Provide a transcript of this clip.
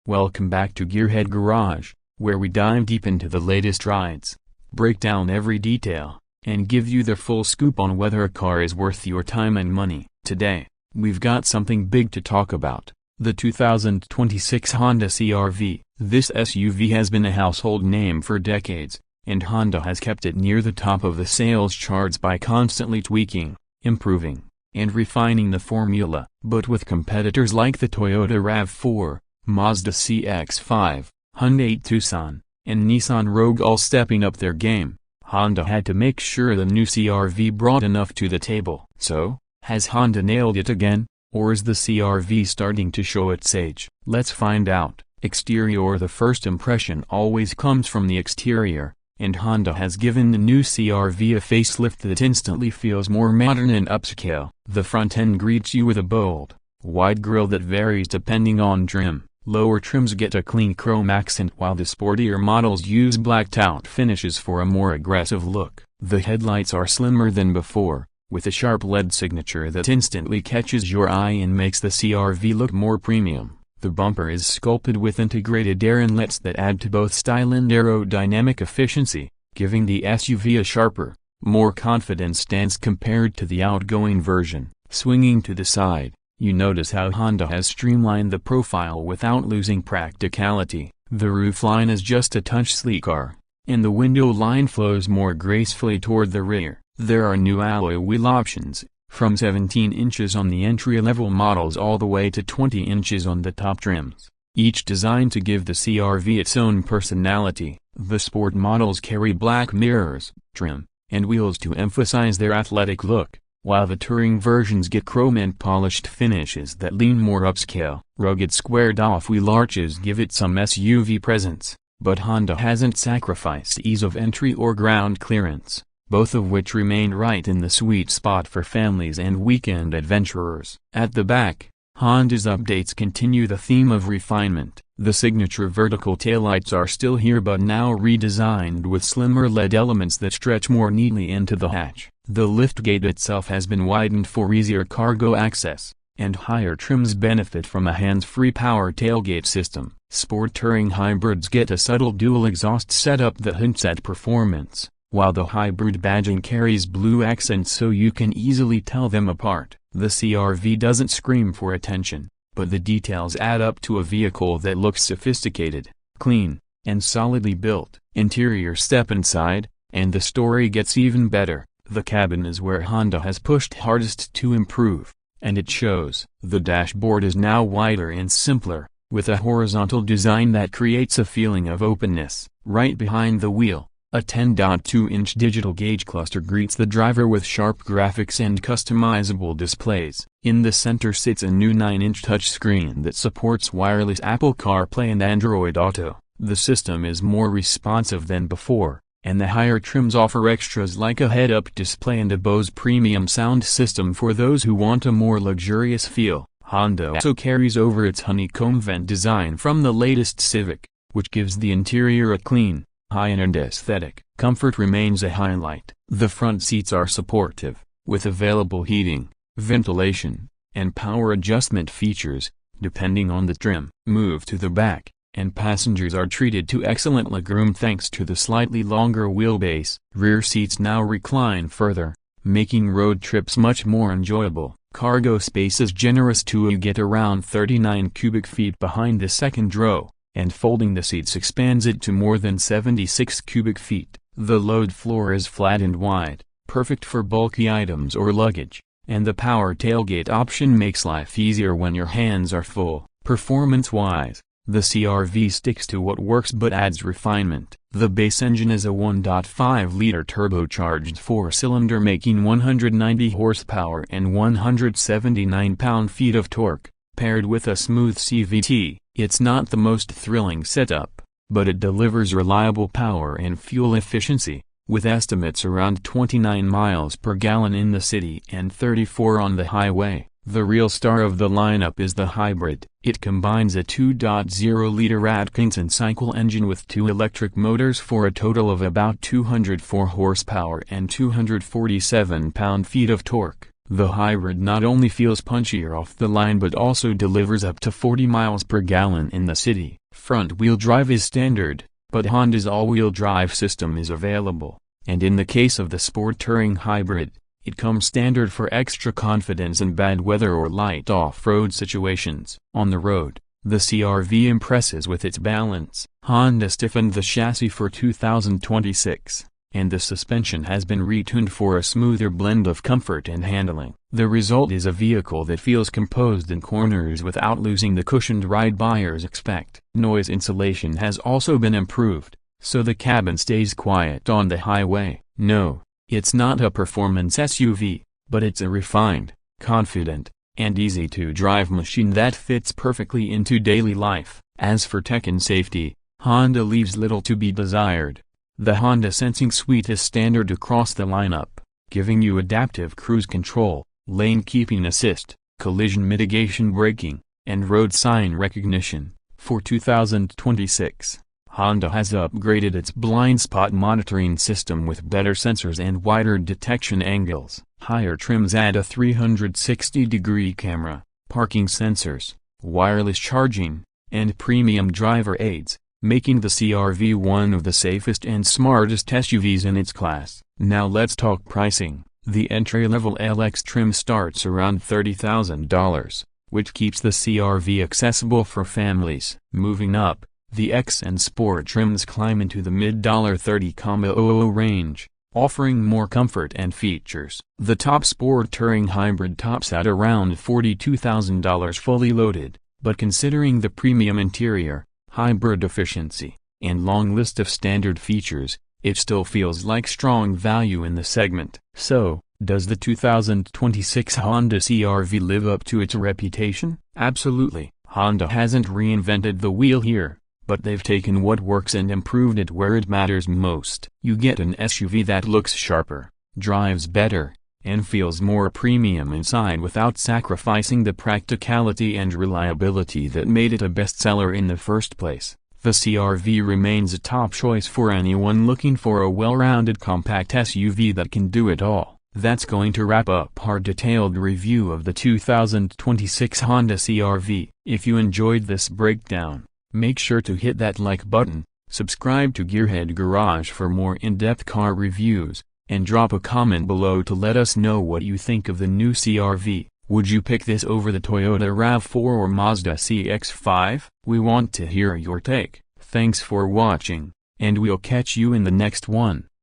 Welcome back to Gearhead Garage, where we dive deep into the latest rides, break down every detail, and give you the full scoop on whether a car is worth your time and money. Today, we've got something big to talk about, the 2026 Honda CR-V. This SUV has been a household name for decades, and Honda has kept it near the top of the sales charts by constantly tweaking, improving, and refining the formula. But with competitors like the Toyota RAV4, Mazda CX-5, Hyundai Tucson, and Nissan Rogue all stepping up their game, Honda had to make sure the new CR-V brought enough to the table. So, has Honda nailed it again, or is the CR-V starting to show its age? Let's find out. Exterior. The first impression always comes from the exterior, and Honda has given the new CR-V a facelift that instantly feels more modern and upscale. The front end greets you with a bold, wide grille that varies depending on trim. Lower trims get a clean chrome accent while the sportier models use blacked-out finishes for a more aggressive look. The headlights are slimmer than before, with a sharp LED signature that instantly catches your eye and makes the CR-V look more premium. The bumper is sculpted with integrated air inlets that add to both style and aerodynamic efficiency, giving the SUV a sharper, more confident stance compared to the outgoing version. Swinging to the side, you notice how Honda has streamlined the profile without losing practicality. The roofline is just a touch sleeker, and the window line flows more gracefully toward the rear. There are new alloy wheel options, from 17 inches on the entry-level models all the way to 20 inches on the top trims, each designed to give the CR-V its own personality. The sport models carry black mirrors, trim, and wheels to emphasize their athletic look, while the touring versions get chrome and polished finishes that lean more upscale. Rugged squared-off wheel arches give it some SUV presence, but Honda hasn't sacrificed ease of entry or ground clearance, both of which remain right in the sweet spot for families and weekend adventurers. At the back, Honda's updates continue the theme of refinement. The signature vertical taillights are still here but now redesigned with slimmer LED elements that stretch more neatly into the hatch. The liftgate itself has been widened for easier cargo access, and higher trims benefit from a hands-free power tailgate system. Sport touring hybrids get a subtle dual exhaust setup that hints at performance, while the hybrid badging carries blue accents so you can easily tell them apart. The CR-V doesn't scream for attention, but the details add up to a vehicle that looks sophisticated, clean, and solidly built. Interior. Step inside, and the story gets even better. The cabin is where Honda has pushed hardest to improve, and it shows. The dashboard is now wider and simpler, with a horizontal design that creates a feeling of openness. Right behind the wheel, a 10.2-inch digital gauge cluster greets the driver with sharp graphics and customizable displays. In the center sits a new 9-inch touchscreen that supports wireless Apple CarPlay and Android Auto. The system is more responsive than before, and the higher trims offer extras like a head-up display and a Bose premium sound system for those who want a more luxurious feel. Honda also carries over its honeycomb vent design from the latest Civic, which gives the interior a clean, high-end aesthetic. Comfort remains a highlight. The front seats are supportive, with available heating, ventilation, and power adjustment features, depending on the trim. Move to the back, and passengers are treated to excellent legroom thanks to the slightly longer wheelbase. Rear seats now recline further, making road trips much more enjoyable. Cargo space is generous too. You get around 39 cubic feet behind the second row, and folding the seats expands it to more than 76 cubic feet. The load floor is flat and wide, perfect for bulky items or luggage, and the power tailgate option makes life easier when your hands are full. Performance-wise, the CR-V sticks to what works but adds refinement. The base engine is a 1.5-liter turbocharged 4-cylinder making 190 horsepower and 179 pound-feet of torque, paired with a smooth CVT. It's not the most thrilling setup, but it delivers reliable power and fuel efficiency, with estimates around 29 miles per gallon in the city and 34 on the highway. The real star of the lineup is the hybrid. It combines a 2.0-liter Atkinson cycle engine with 2 electric motors for a total of about 204 horsepower and 247 pound-feet of torque. The hybrid not only feels punchier off the line but also delivers up to 40 miles per gallon in the city. Front-wheel drive is standard, but Honda's all-wheel drive system is available, and in the case of the sport touring hybrid, it comes standard for extra confidence in bad weather or light off-road situations. On the road, the CR-V impresses with its balance. Honda stiffened the chassis for 2026, and the suspension has been retuned for a smoother blend of comfort and handling. The result is a vehicle that feels composed in corners without losing the cushioned ride buyers expect. Noise insulation has also been improved, so the cabin stays quiet on the highway. No, it's not a performance SUV, but it's a refined, confident, and easy-to-drive machine that fits perfectly into daily life. As for tech and safety, Honda leaves little to be desired. The Honda Sensing Suite is standard across the lineup, giving you adaptive cruise control, lane keeping assist, collision mitigation braking, and road sign recognition. For 2026, Honda has upgraded its blind spot monitoring system with better sensors and wider detection angles. Higher trims add a 360-degree camera, parking sensors, wireless charging, and premium driver aids, making the CR-V one of the safest and smartest SUVs in its class. Now let's talk pricing. The entry-level LX trim starts around $30,000, which keeps the CR-V accessible for families. Moving up, the X and Sport trims climb into the mid-$30,000 range, offering more comfort and features. The top Sport Touring Hybrid tops at around $42,000 fully loaded, but considering the premium interior, hybrid efficiency, and long list of standard features, it still feels like strong value in the segment. So, does the 2026 Honda CR-V live up to its reputation? Absolutely. Honda hasn't reinvented the wheel here, but they've taken what works and improved it where it matters most. You get an SUV that looks sharper, drives better, and feels more premium inside without sacrificing the practicality and reliability that made it a bestseller in the first place. The CR-V remains a top choice for anyone looking for a well-rounded compact SUV that can do it all. That's going to wrap up our detailed review of the 2026 Honda CR-V. If you enjoyed this breakdown, make sure to hit that like button, subscribe to Gearhead Garage for more in-depth car reviews, and drop a comment below to let us know what you think of the new CR-V. Would you pick this over the Toyota RAV4 or Mazda CX-5? We want to hear your take. Thanks for watching, and we'll catch you in the next one.